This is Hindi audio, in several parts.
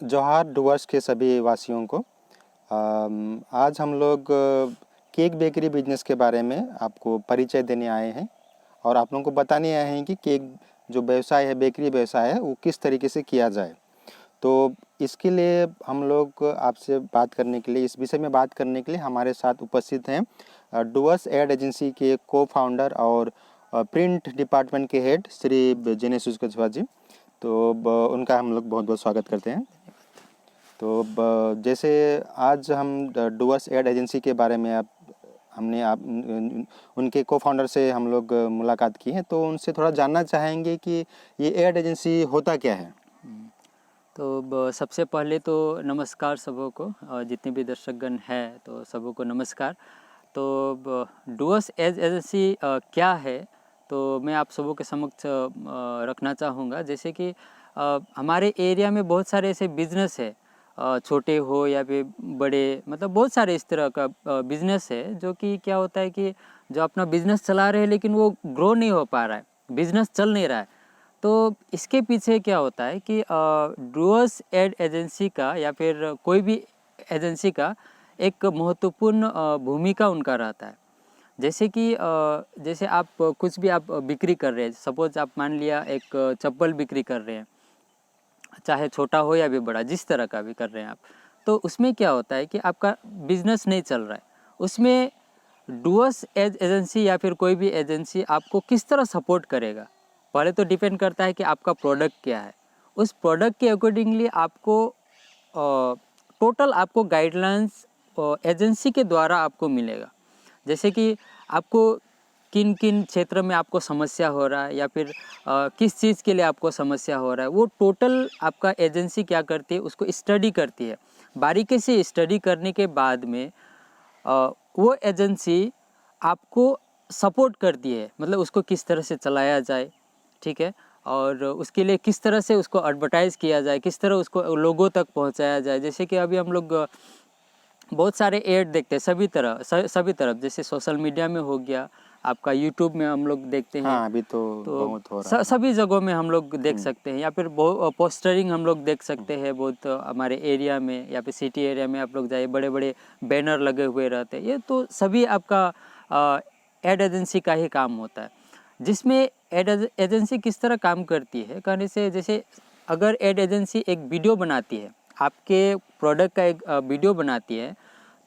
जोहार डुवर्स के सभी वासियों को। आज हम लोग केक बेकरी बिजनेस के बारे में आपको परिचय देने आए हैं और आप लोगों को बताने आए हैं कि केक जो व्यवसाय है, बेकरी व्यवसाय है, वो किस तरीके से किया जाए। तो इसके लिए हम लोग आपसे बात करने के लिए, इस विषय में बात करने के लिए हमारे साथ उपस्थित हैं डुवर्स एड एजेंसी के को फाउंडर और प्रिंट डिपार्टमेंट के हेड श्री जिनेश कुशवाहा जी। तो उनका हम लोग बहुत बहुत स्वागत करते हैं। तो जैसे आज हम डुवर्स एड एजेंसी के बारे में उनके को फाउंडर से हम लोग मुलाकात की है, तो उनसे थोड़ा जानना चाहेंगे कि ये एड एजेंसी होता क्या है। तो सबसे पहले तो नमस्कार सबों को, जितने भी दर्शकगण हैं तो सबों को नमस्कार। तो डुवर्स एज एजेंसी क्या है, तो मैं आप सबों के समक्ष रखना चाहूँगा। जैसे कि हमारे एरिया में बहुत सारे ऐसे बिजनेस है, छोटे हो या फिर बड़े, मतलब बहुत सारे इस तरह का बिजनेस है जो कि क्या होता है कि जो अपना बिजनेस चला रहे हैं लेकिन वो ग्रो नहीं हो पा रहा है, बिजनेस चल नहीं रहा है। तो इसके पीछे क्या होता है कि डुवर्स एड एजेंसी का या फिर कोई भी एजेंसी का एक महत्वपूर्ण भूमिका उनका रहता है। जैसे कि जैसे आप कुछ भी आप बिक्री कर रहे हैं, सपोज आप मान लिया एक चप्पल बिक्री कर रहे हैं, चाहे छोटा हो या भी बड़ा, जिस तरह का भी कर रहे हैं आप, तो उसमें क्या होता है कि आपका बिजनेस नहीं चल रहा है, उसमें डुवर्स एज एजेंसी या फिर कोई भी एजेंसी आपको किस तरह सपोर्ट करेगा। पहले तो डिपेंड करता है कि आपका प्रोडक्ट क्या है, उस प्रोडक्ट के अकॉर्डिंगली आपको टोटल आपको गाइडलाइंस एजेंसी के द्वारा आपको मिलेगा। जैसे कि आपको किन किन क्षेत्र में आपको समस्या हो रहा है या फिर किस चीज़ के लिए आपको समस्या हो रहा है, वो टोटल आपका एजेंसी क्या करती है, उसको स्टडी करती है। बारीकी से स्टडी करने के बाद में वो एजेंसी आपको सपोर्ट करती है, मतलब उसको किस तरह से चलाया जाए, ठीक है, और उसके लिए किस तरह से उसको एडवर्टाइज़ किया जाए, किस तरह उसको लोगों तक पहुंचाया जाए। जैसे कि अभी हम लोग बहुत सारे ऐड देखते हैं सभी तरफ, जैसे सोशल मीडिया में हो गया, आपका यूट्यूब में हम लोग देखते हैं। हाँ, अभी तो बहुत हो रहा है। सभी जगहों में हम लोग देख सकते हैं, या फिर पोस्टरिंग हम लोग देख सकते हैं बहुत हमारे एरिया में या फिर सिटी एरिया में आप लोग जाइए, बड़े बड़े बैनर लगे हुए रहते हैं। ये तो सभी आपका एड एजेंसी का ही काम होता है। जिसमें एड एजेंसी किस तरह काम करती है कहने से, जैसे अगर एड एजेंसी एक वीडियो बनाती है, आपके प्रोडक्ट का एक वीडियो बनाती है,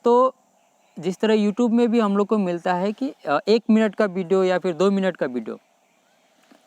तो जिस तरह यूट्यूब में भी हम लोग को मिलता है कि 1 मिनट का वीडियो या फिर 2 मिनट का वीडियो,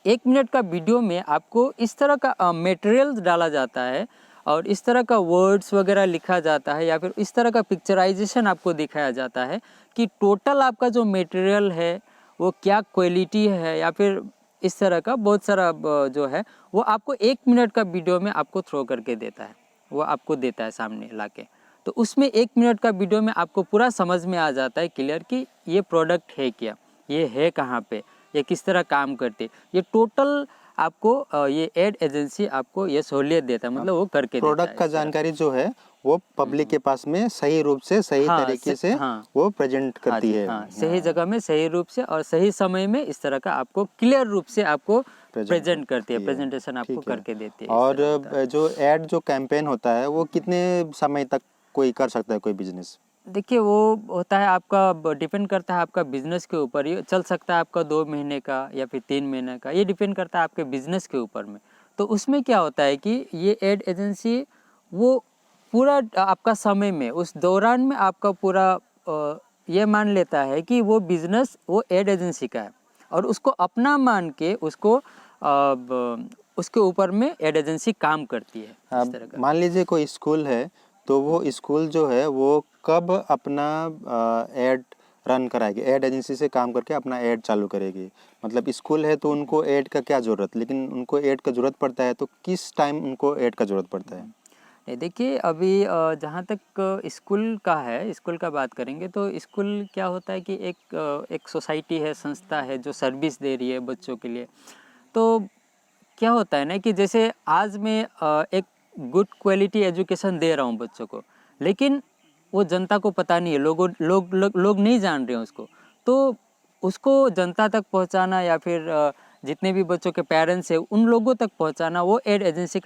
1 मिनट का वीडियो में आपको इस तरह का मटेरियल डाला जाता है और इस तरह का वर्ड्स वगैरह लिखा जाता है या फिर इस तरह का पिक्चराइजेशन आपको दिखाया जाता है कि टोटल आपका जो मटेरियल है वो क्या क्वालिटी है, या फिर इस तरह का बहुत सारा जो है वो आपको 1 मिनट का वीडियो में आपको थ्रो करके देता है, वो आपको देता है सामने लाके। तो उसमें 1 मिनट का वीडियो में आपको पूरा समझ में आ जाता है क्लियर कि ये प्रोडक्ट है क्या, ये है कहाँ पे, ये किस तरह काम करते, ये टोटल आपको ये एड एजेंसी आपको ये सहूलियत देता है, मतलब वो करके प्रोडक्ट का जानकारी जो है वो पब्लिक के पास में सही रूप से, सही तरीके से वो प्रेजेंट करती है। सही जगह में, सही रूप से और सही समय में इस तरह का आपको क्लियर रूप से आपको प्रेजेंट करती है, प्रेजेंटेशन आपको करके देती है। और जो एड जो कैंपेन होता है वो कितने समय तक कोई कर सकता है, कोई बिजनेस? देखिए, वो होता है आपका, डिपेंड करता है आपका बिजनेस के ऊपर। ये चल सकता है आपका 2 महीने का या फिर 3 महीने का, ये डिपेंड करता है आपके बिजनेस के ऊपर में। तो उसमें क्या होता है कि ये एड एजेंसी वो पूरा आपका समय में, उस दौरान में आपका पूरा ये मान लेता है कि वो बिजनेस वो एड एजेंसी का है और उसको अपना मान के उसके ऊपर में एड एजेंसी काम करती है। इस तरह का मान लीजिए कोई स्कूल है, तो वो स्कूल जो है वो कब अपना एड रन कराएगी, एड एजेंसी से काम करके अपना एड चालू करेगी? मतलब स्कूल है तो उनको एड का क्या ज़रूरत, लेकिन उनको एड का ज़रूरत पड़ता है तो किस टाइम उनको एड का ज़रूरत पड़ता है? देखिए, अभी जहाँ तक स्कूल का है, स्कूल का बात करेंगे तो स्कूल क्या होता है कि एक सोसाइटी है, संस्था है जो सर्विस दे रही है बच्चों के लिए। तो क्या होता है ना कि जैसे आज मैं एक गुड क्वालिटी एजुकेशन दे रहा हूँ बच्चों को, लेकिन वो जनता को पता नहीं है, लोग नहीं जान रहे हैं उसको। तो उसको जनता तक पहुँचाना या फिर जितने भी बच्चों के पेरेंट्स हैं उन लोगों तक पहुँचाना, वो एड एजेंसी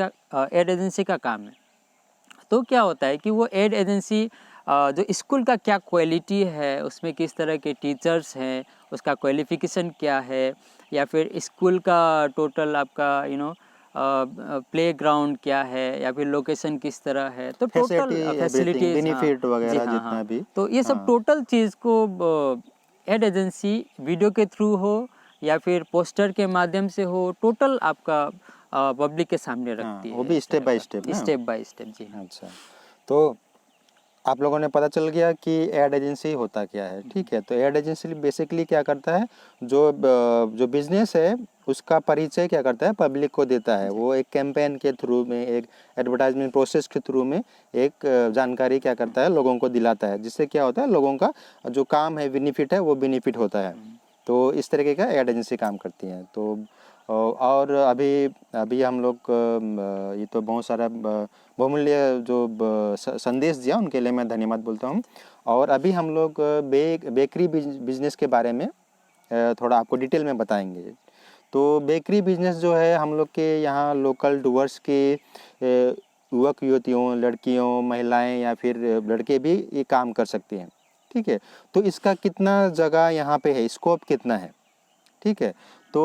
का काम है। तो क्या होता है कि वो एड एजेंसी जो स्कूल का क्या क्वालिटी है, उसमें किस तरह के टीचर्स हैं, उसका क्वालिफिकेशन क्या है, या फिर स्कूल का टोटल आपका प्ले ग्राउंड क्या है, या फिर लोकेशन किस तरह है, तो टोटल फैसिलिटी एवरीथिंग फैसिलिटीज़, हाँ बेनिफिट जी, वगैरह हाँ जितना हाँ, भी। तो ये सब हाँ टोटल चीज़ को एड एजेंसी वीडियो के थ्रू हो या फिर पोस्टर के माध्यम से हो, टोटल आपका पब्लिक के सामने हाँ, रखती वो है भी इस स्टेप तरह बाय स्टेप का, ना। स्टेप बाय स्टेप, जी हाँ। अच्छा, तो आप लोगों ने पता चल गया कि एड एजेंसी होता क्या है, ठीक है। तो एड एजेंसी बेसिकली क्या करता है, जो बिजनेस है उसका परिचय क्या करता है, पब्लिक को देता है। वो एक कैंपेन के थ्रू में, एक एडवर्टाइजमेंट प्रोसेस के थ्रू में एक जानकारी क्या करता है, लोगों को दिलाता है, जिससे क्या होता है, लोगों का जो काम है, बेनिफिट है, वो बेनिफिट होता है। तो इस तरीके का एड एजेंसी काम करती है। तो और अभी अभी हम लोग ये तो बहुत सारा बहुमूल्य जो संदेश दिया, उनके लिए मैं धन्यवाद बोलता हूँ। और अभी हम लोग बेकरी बिजनेस के बारे में थोड़ा आपको डिटेल में बताएंगे। तो बेकरी बिजनेस जो है, हम लोग के यहाँ लोकल डूअर्स के युवक युवतियों, लड़कियों, महिलाएं या फिर लड़के भी ये काम कर सकते हैं, ठीक है। तो इसका कितना जगह यहाँ पे है, स्कोप कितना है, ठीक है। तो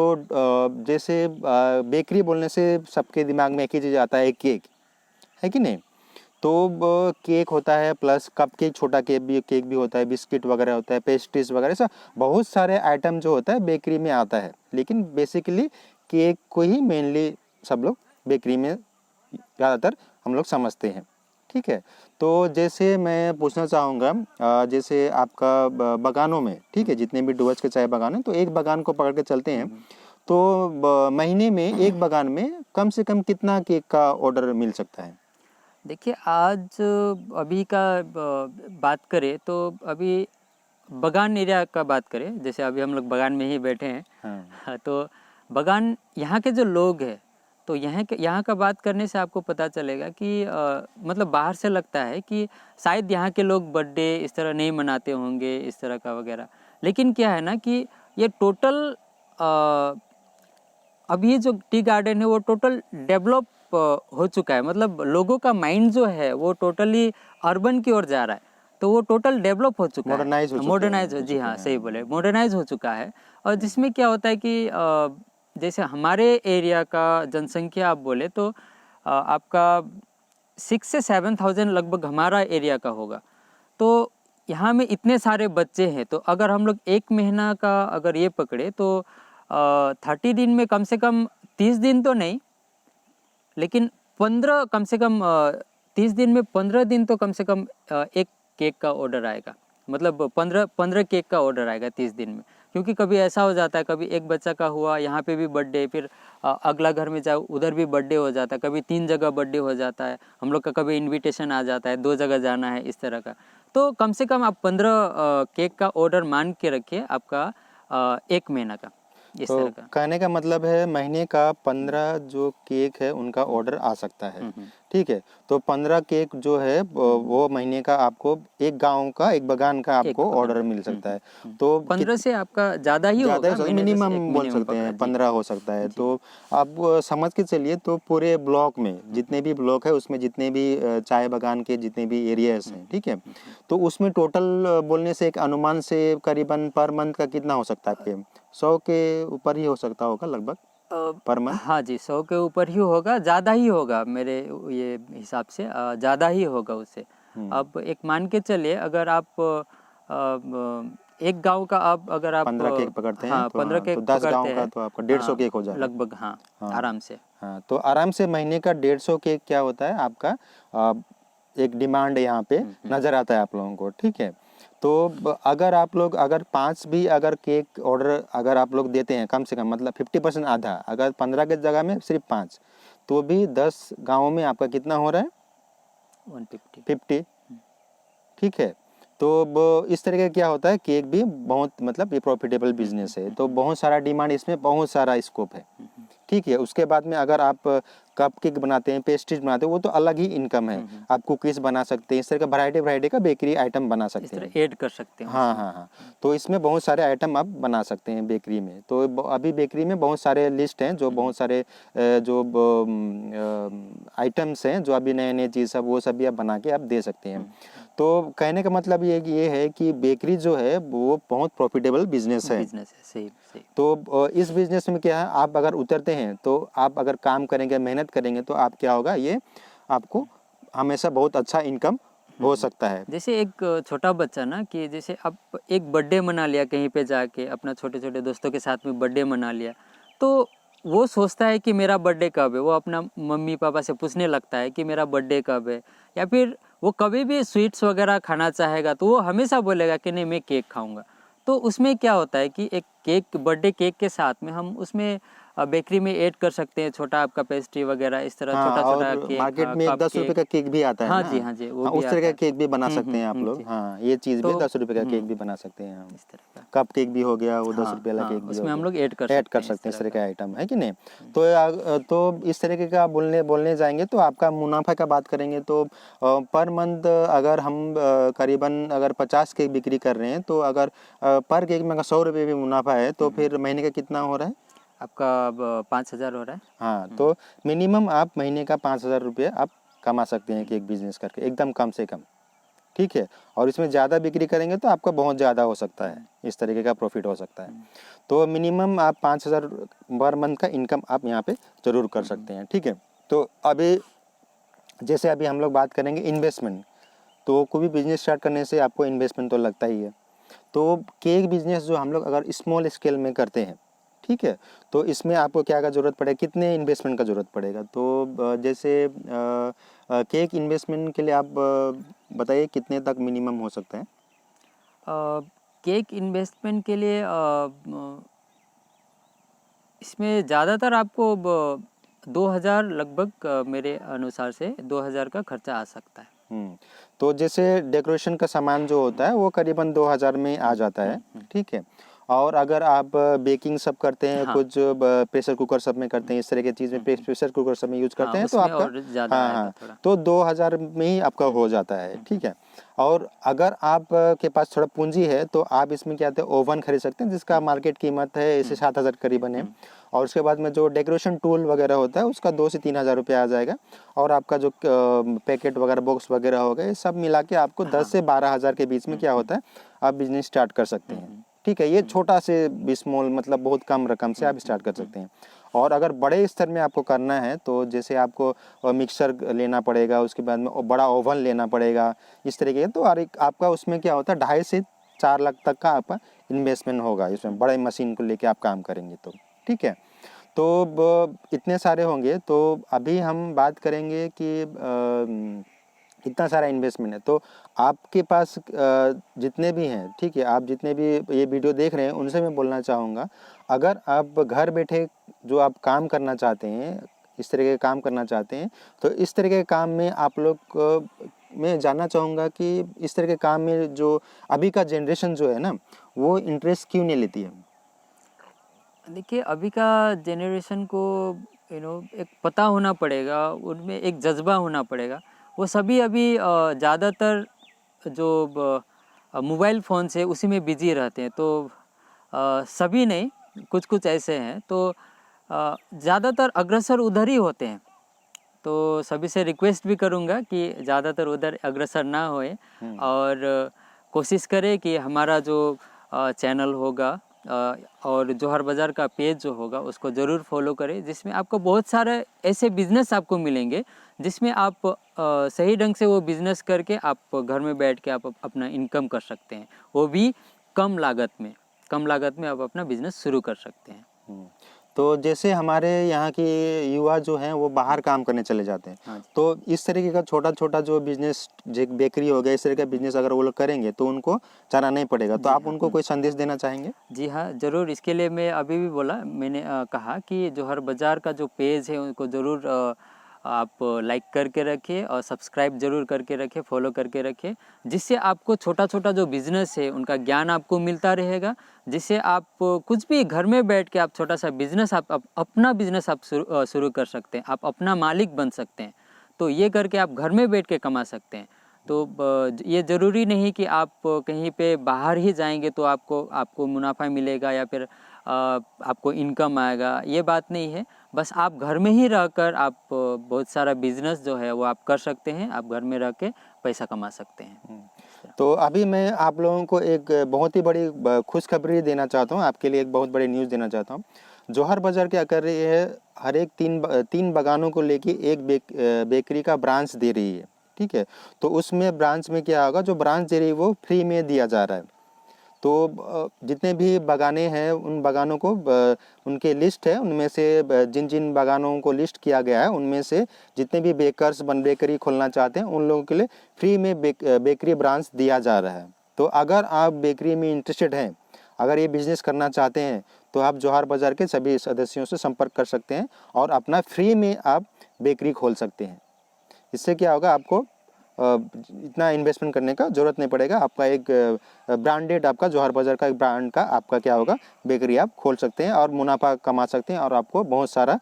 जैसे बेकरी बोलने से सबके दिमाग में एक ही चीज़ आता है, केक, है कि नहीं। तो केक होता है, प्लस कप केक, छोटा केक भी होता है, बिस्किट वगैरह होता है, पेस्ट्रीज वगैरह, ऐसा बहुत सारे आइटम जो होता है बेकरी में आता है। लेकिन बेसिकली केक को ही मेनली सब लोग बेकरी में ज़्यादातर हम लोग समझते हैं, ठीक है। तो जैसे मैं पूछना चाहूँगा, जैसे आपका बागानों में, ठीक है, जितने भी डुवर्स के चाय बागान हैं, तो एक बागान को पकड़ के चलते हैं, तो महीने में एक बागान में कम से कम कितना केक का ऑर्डर मिल सकता है? देखिए, आज अभी का बात करें तो अभी बागान एरिया का बात करें, जैसे अभी हम लोग बागान में ही बैठे हैं। हाँ तो बागान यहाँ के जो लोग हैं, तो यहाँ का बात करने से आपको पता चलेगा कि मतलब बाहर से लगता है कि शायद यहाँ के लोग बर्थडे इस तरह नहीं मनाते होंगे, इस तरह का वगैरह। लेकिन क्या है ना कि ये टोटल अभी ये जो टी गार्डन है वो टोटल डेवलप हो चुका है। मतलब लोगों का माइंड जो है वो टोटली अर्बन की ओर जा रहा है, तो वो टोटल डेवलप हो चुका है, मॉडर्नाइज हो चुके मॉडर्नाइज, हो जी चुके हाँ हैं। सही बोले, मॉडर्नाइज हो चुका है। और जिसमें क्या होता है कि जैसे हमारे एरिया का जनसंख्या आप बोले तो आपका 6 से 7 थाउजेंड लगभग हमारा एरिया का होगा। तो यहाँ में इतने सारे बच्चे हैं, तो अगर हम लोग एक महीना का अगर ये पकड़े तो 30 दिन में कम से कम 30 दिन तो नहीं, लेकिन 15 कम से कम 30 दिन में 15 दिन तो कम से कम एक केक का ऑर्डर आएगा। मतलब 15 केक का ऑर्डर आएगा 30 दिन में। क्योंकि कभी ऐसा हो जाता है, कभी एक बच्चा का हुआ, यहाँ पे भी बर्थडे, फिर अगला घर में जाओ उधर भी बर्थडे हो जाता है, कभी 3 जगह बर्थडे हो जाता है, हम लोग का कभी इनविटेशन आ जाता है, 2 जगह जाना है, इस तरह का। तो कम से कम आप 15 केक का ऑर्डर मान के रखिए, आपका 1 महीना का, इस तो तरह का। कहने का मतलब है, महीने का 15 जो केक है उनका ऑर्डर आ सकता है, ठीक है। तो 15 केक जो है वो महीने का आपको एक गांव का, एक बागान का एक आपको पकड़ ऑर्डर के मिल सकता है। तो 15 से आपका ज़्यादा ही ज़्यादा होगा, हो सकता है, मैंने बस एक मिनिमम बोल मिनिमम सकते पकड़ा, हैं जी 15 हो सकता है। जी। तो आप समझ के चलिए, तो पूरे ब्लॉक में जितने भी ब्लॉक है, उसमें जितने भी चाय बागान के जितने भी एरियाज हैं, ठीक है, तो उसमें टोटल बोलने से एक अनुमान से करीबन पर मंथ का कितना हो सकता है आपके? 100 के ऊपर ही हो सकता होगा लगभग पर मंथ। हाँ जी, 100 के ऊपर ही होगा, ज़्यादा ही होगा मेरे ये हिसाब से, ज़्यादा ही होगा उससे। अब एक मान के चलिए, अगर आप एक गांव का आप अगर आप 15 केक पकड़ते हैं हाँ तो 15 हाँ, तो केक 10 पकड़ते गांव का हैं, तो आपका 150 केक हो जाएगा। लगभग, हाँ हाँ आराम से। हाँ, तो आराम से महीने का 150 केक क्या होता है आपका, एक डिमांड यहाँ पे नज़र आता है आप लोगों को, ठीक है। तो अगर आप लोग अगर 5 भी अगर केक ऑर्डर अगर आप लोग देते हैं, कम से कम मतलब 50% आधा, अगर 15 के जगह में सिर्फ 5, तो भी 10 गाँवों में आपका कितना हो रहा है? 150। 50, ठीक है। तो वो इस तरह का क्या होता है, केक भी बहुत मतलब ये प्रॉफिटेबल बिजनेस है, तो बहुत सारा डिमांड, इसमें बहुत सारा स्कोप है। ठीक है। उसके बाद में अगर आप कप केक बनाते हैं, पेस्ट्रीज बनाते हैं, वो तो अलग ही इनकम है। आप कुकीज़ बना सकते हैं, इस तरह का वैरायटी का बेकरी आइटम बना इस सकते हैं। तरह ऐड कर सकते हैं हाँ उसमें। हाँ हाँ। तो इसमें बहुत सारे आइटम आप बना सकते हैं बेकरी में। तो अभी बेकरी में बहुत सारे लिस्ट हैं, जो बहुत सारे जो आइटम्स हैं, जो अभी नए नए चीज़ सब, वो सब भी आप बना के आप दे सकते हैं। तो कहने का मतलब ये है कि बेकरी जो है वो बहुत प्रॉफिटेबल बिजनेस है। बिजनेस है, सही सही। तो इस बिजनेस में क्या है, आप अगर उतरते हैं, तो आप अगर काम करेंगे, मेहनत करेंगे, तो आप क्या होगा, ये आपको हमेशा बहुत अच्छा इनकम हो सकता है। जैसे एक छोटा बच्चा ना, कि जैसे आप एक बर्थडे मना लिया कहीं पे जाके, अपना छोटे छोटे दोस्तों के साथ में बर्थडे मना लिया, तो वो सोचता है कि मेरा बर्थडे कब है, वो अपना मम्मी पापा से पूछने लगता है कि मेरा बर्थडे कब है। या फिर वो कभी भी स्वीट्स वगैरह खाना चाहेगा तो वो हमेशा बोलेगा कि नहीं मैं केक खाऊंगा। तो उसमें क्या होता है कि एक केक, बर्थडे केक के साथ में हम उसमें बेकरी में ऐड कर सकते हैं छोटा आपका पेस्ट्री वगैरह, इस तरह हाँ, छोटा छोटा और केक, मार्केट में कप 10 रुपए केक। का केक भी आता है हाँ ना। जी, हाँ जी, वो हाँ, भी उस तरह आता का है। केक भी बना सकते हैं आप जी। लोग। हाँ, ये चीज़ भी तो 10 रुपए का केक भी बना सकते हैं हम। इस तरह का। कप केक भी हो गया, वो 10 हाँ रुपए वाला हाँ, केक भी हो उसमें हम लोग गया, ऐड कर ऐड सकते कर हैं इस सकते हैं इस तरह तरह का। का आइटम, है कि नहीं। तो इस तरीके का बोलने जाएंगे तो आपका मुनाफा का बात करेंगे तो पर मंथ अगर हम करीबन अगर 50 केक बिक्री कर रहे हैं, तो अगर पर केक में अगर 100 रुपये भी मुनाफा है, तो फिर महीने का कितना हो रहा है? आपका अब 5,000 हो रहा है। हाँ, तो मिनिमम आप महीने का 5,000 रुपये आप कमा सकते हैं केक बिजनेस करके, एकदम कम से कम। ठीक है। और इसमें ज़्यादा बिक्री करेंगे तो आपका बहुत ज़्यादा हो सकता है, इस तरीके का प्रॉफिट हो सकता है। तो मिनिमम आप 5,000 पर मंथ का इनकम आप यहाँ पे ज़रूर कर सकते हैं। ठीक है। तो अभी जैसे अभी हम लोग बात करेंगे इन्वेस्टमेंट, तो कोई भी बिजनेस स्टार्ट करने से आपको इन्वेस्टमेंट तो लगता ही है। तो केक बिजनेस जो हम लोग अगर स्मॉल स्केल में करते हैं, ठीक है, तो इसमें आपको क्या का ज़रूरत पड़ेगा, कितने इन्वेस्टमेंट का ज़रूरत पड़ेगा। तो जैसे केक इन्वेस्टमेंट के लिए आप बताइए कितने तक मिनिमम हो सकता है। केक इन्वेस्टमेंट के लिए इसमें ज़्यादातर आपको 2,000 लगभग, मेरे अनुसार से 2,000 का खर्चा आ सकता है। तो जैसे डेकोरेशन का सामान जो होता है वो करीबन 2,000 में आ जाता है। ठीक है। और अगर आप बेकिंग सब करते हैं, हाँ। कुछ प्रेशर कुकर सब में करते हैं, इस तरह की चीज़ में प्रेशर कुकर सब में यूज हाँ, करते हैं, तो उसमें आपका और ज़्यादा हाँ आएगा हाँ, थोड़ा। तो 2,000 में ही आपका हो जाता है। ठीक है। और अगर आप के पास थोड़ा पूंजी है, तो आप इसमें क्या कहते हैं, ओवन खरीद सकते हैं, जिसका मार्केट कीमत है इसे 7,000 करीबन है। और उसके बाद में जो डेकोरेशन टूल वगैरह होता है उसका 2 से 3,000 रुपये आ जाएगा। और आपका जो पैकेट वगैरह, बॉक्स वगैरह हो गए, सब मिला के आपको 10 से 12,000 के बीच में क्या होता है, आप बिजनेस स्टार्ट कर सकते हैं। ठीक है। ये छोटा से स्मॉल मतलब बहुत कम रकम से आप स्टार्ट कर सकते हैं। और अगर बड़े स्तर में आपको करना है, तो जैसे आपको मिक्सर लेना पड़ेगा, उसके बाद में बड़ा ओवन लेना पड़ेगा, इस तरीके के। तो और एक आपका उसमें क्या होता है, 2.5 से 4 लाख तक का आपका इन्वेस्टमेंट होगा इसमें, बड़े मशीन को लेके आप काम करेंगे तो। ठीक है। तो इतने सारे होंगे। तो अभी हम बात करेंगे कि इतना सारा इन्वेस्टमेंट है, तो आपके पास जितने भी हैं, ठीक है, आप जितने भी ये वीडियो देख रहे हैं, उनसे मैं बोलना चाहूँगा, अगर आप घर बैठे जो आप काम करना चाहते हैं, इस तरह के काम करना चाहते हैं, तो इस तरह के काम में आप लोग मैं जानना चाहूँगा कि इस तरह के काम में जो अभी का जनरेशन जो है ना, वो इंटरेस्ट क्यों नहीं लेती है। देखिए, अभी का जनरेशन को एक पता होना पड़ेगा, उनमें एक जज्बा होना पड़ेगा। वो सभी अभी ज़्यादातर जो मोबाइल फ़ोन से उसी में बिजी रहते हैं। तो सभी नहीं, कुछ कुछ ऐसे हैं, तो ज़्यादातर अग्रसर उधर ही होते हैं। तो सभी से रिक्वेस्ट भी करूँगा कि ज़्यादातर उधर अग्रसर ना होए, और कोशिश करें कि हमारा जो चैनल होगा और जोहर बाज़ार का पेज जो होगा उसको ज़रूर फॉलो करें, जिसमें आपको बहुत सारे ऐसे बिज़नेस आपको मिलेंगे जिसमें आप सही ढंग से वो बिज़नेस करके आप घर में बैठ के आप अपना इनकम कर सकते हैं, वो भी कम लागत में आप अपना बिज़नेस शुरू कर सकते हैं। तो जैसे हमारे यहाँ के युवा जो हैं वो बाहर काम करने चले जाते हैं, हाँ जी। तो इस तरीके का छोटा छोटा जो बिजनेस, जो बेकरी हो गया, इस तरह का बिजनेस अगर वो लोग करेंगे तो उनको चलाना ही पड़ेगा। तो आप उनको कोई संदेश देना चाहेंगे। जी हाँ, ज़रूर। इसके लिए मैं अभी भी बोला, मैंने कहा कि जोहर बाज़ार का जो पेज है उनको ज़रूर आप लाइक करके रखिए और सब्सक्राइब जरूर करके रखिए, फॉलो करके रखिए, जिससे आपको छोटा छोटा जो बिजनेस है उनका ज्ञान आपको मिलता रहेगा, जिससे आप कुछ भी घर में बैठ के आप छोटा सा बिजनेस आप अपना बिजनेस आप शुरू कर सकते हैं, आप अपना मालिक बन सकते हैं। तो ये करके आप घर में बैठ के कमा सकते हैं। तो ये ज़रूरी नहीं कि आप कहीं पे बाहर ही जाएंगे तो आपको मुनाफा मिलेगा या फिर आपको इनकम आएगा, ये बात नहीं है। बस आप घर में ही रहकर आप बहुत सारा बिजनेस जो है वो आप कर सकते हैं, आप घर में रह के पैसा कमा सकते हैं। तो अभी मैं आप लोगों को एक बहुत ही बड़ी खुशखबरी देना चाहता हूँ, आपके लिए एक बहुत बड़ी न्यूज़ देना चाहता हूँ। जौहर बाज़ार क्या कर रही है, हर एक तीन बागानों को लेके एक बेकरी का ब्रांच दे रही है, ठीक है। तो उसमें ब्रांच में क्या होगा, जो ब्रांच दे रही है वो फ्री में दिया जा रहा है। तो जितने भी बागाने हैं उन बागानों को उनके लिस्ट है, उनमें से जिन जिन बागानों को लिस्ट किया गया है उनमें से जितने भी बेकरी खोलना चाहते हैं उन लोगों के लिए फ्री में बेकरी ब्रांच दिया जा रहा है। तो अगर आप बेकरी में इंटरेस्टेड हैं, अगर ये बिज़नेस करना चाहते हैं, तो आप जौहर बाज़ार के सभी सदस्यों से संपर्क कर सकते हैं और अपना फ्री में आप बेकरी खोल सकते हैं। इससे क्या होगा, आपको इतना इन्वेस्टमेंट करने का ज़रूरत नहीं पड़ेगा। आपका एक ब्रांडेड, आपका जौहर बाज़ार का एक ब्रांड का आपका क्या होगा, बेकरी आप खोल सकते हैं और मुनाफा कमा सकते हैं और आपको बहुत सारा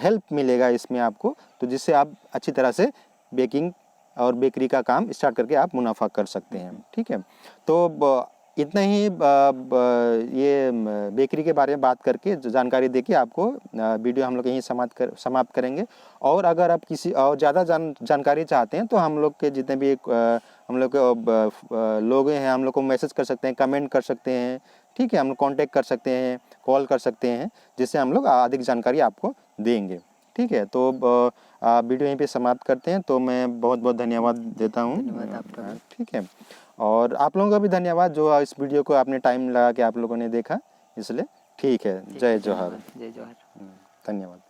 हेल्प मिलेगा इसमें आपको, तो जिससे आप अच्छी तरह से बेकिंग और बेकरी का काम स्टार्ट करके आप मुनाफा कर सकते हैं, ठीक है। तो इतना ही ये बेकरी के बारे में बात करके जानकारी देके आपको वीडियो हम लोग यहीं समाप्त करेंगे। और अगर आप किसी और ज़्यादा जानकारी चाहते हैं तो हम लोग के जितने भी हम लोग के लोग हैं, हम लोग को मैसेज कर सकते हैं, कमेंट कर सकते हैं, ठीक है। हम लोग कॉन्टेक्ट कर सकते हैं, कॉल कर सकते हैं, जिससे हम लोग अधिक जानकारी आपको देंगे, ठीक है। तो वीडियो यहीं पे समाप्त करते हैं। तो मैं बहुत बहुत धन्यवाद देता हूँ। धन्यवाद आपका भी। ठीक है, और आप लोगों का भी धन्यवाद जो इस वीडियो को आपने टाइम लगा के आप लोगों ने देखा, इसलिए ठीक है। जय जौहर। जय जौहर। धन्यवाद।